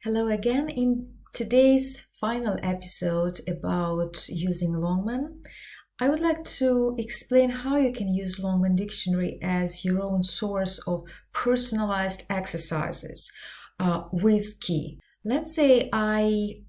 Hello again. In today's final episode about using Longman, I would like to explain how you can use Longman Dictionary as your own source of personalized exercises with key. Let's say I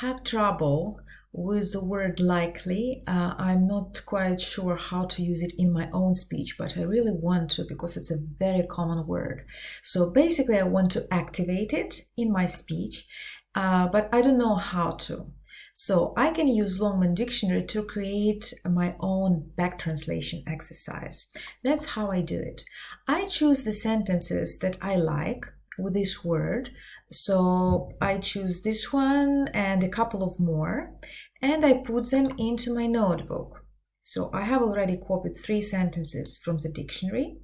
have trouble with the word likely. I'm not quite sure how to use it in my own speech, but I really want to because it's a very common word. So basically, I want to activate it in my speech, but I don't know how to. So I can use Longman Dictionary to create my own back translation exercise. That's how I do it. I choose the sentences that I like with this word. So I choose this one and a couple of more, and I put them into my notebook. So I have already copied 3 sentences from the dictionary.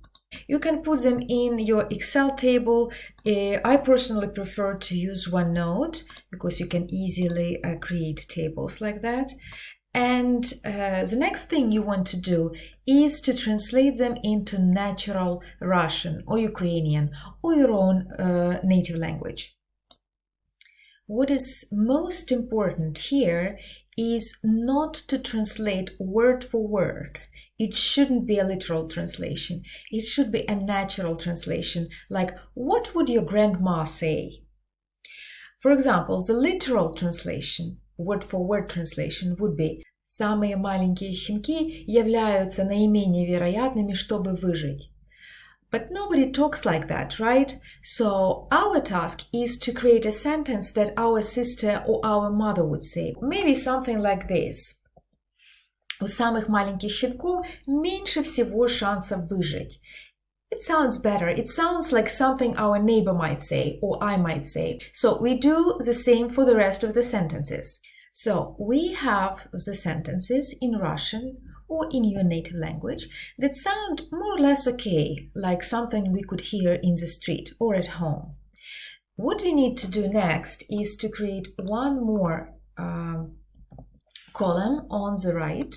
You can put them in your Excel table. I personally prefer to use OneNote because you can easily create tables like that. And the next thing you want to do is to translate them into natural Russian or Ukrainian or your own native language. What is most important here is not to translate word for word. It shouldn't be a literal translation. It should be a natural translation, like, what would your grandma say? For example, the literal translation, word-for-word translation, would be «Самые маленькие щенки являются наименее вероятными, чтобы выжить». But nobody talks like that, right? So our task is to create a sentence that our sister or our mother would say. Maybe something like this. У самых маленьких щенков меньше всего шансов выжить. It sounds better. It sounds like something our neighbor might say or I might say. So we do the same for the rest of the sentences. So we have the sentences in Russian or in your native language that sound more or less okay, like something we could hear in the street or at home. What we need to do next is to create one more column on the right.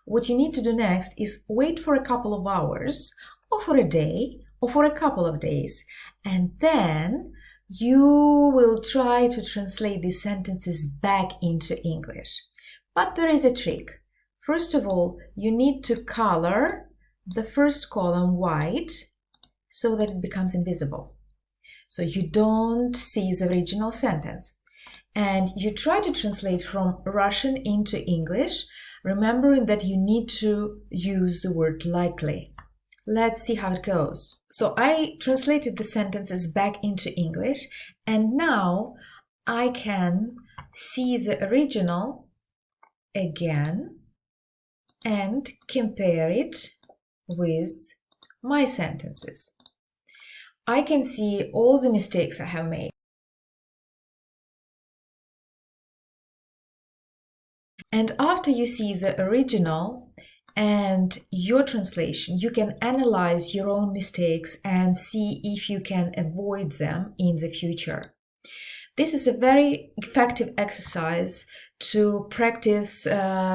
What you need to do next is wait for a couple of hours, or for a day, or for a couple of days, and then you will try to translate these sentences back into English. But there is a trick. First of all, you need to color the first column white so that it becomes invisible. So you don't see the original sentence. And you try to translate from Russian into English, remembering that you need to use the word likely. Let's see how it goes. So I translated the sentences back into English, and now I can see the original again and compare it with my sentences. I can see all the mistakes I have made. And after you see the original and your translation, you can analyze your own mistakes and see if you can avoid them in the future. This is a very effective exercise to practice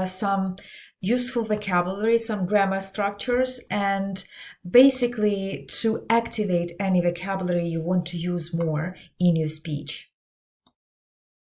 some useful vocabulary, some grammar structures, and basically to activate any vocabulary you want to use more in your speech.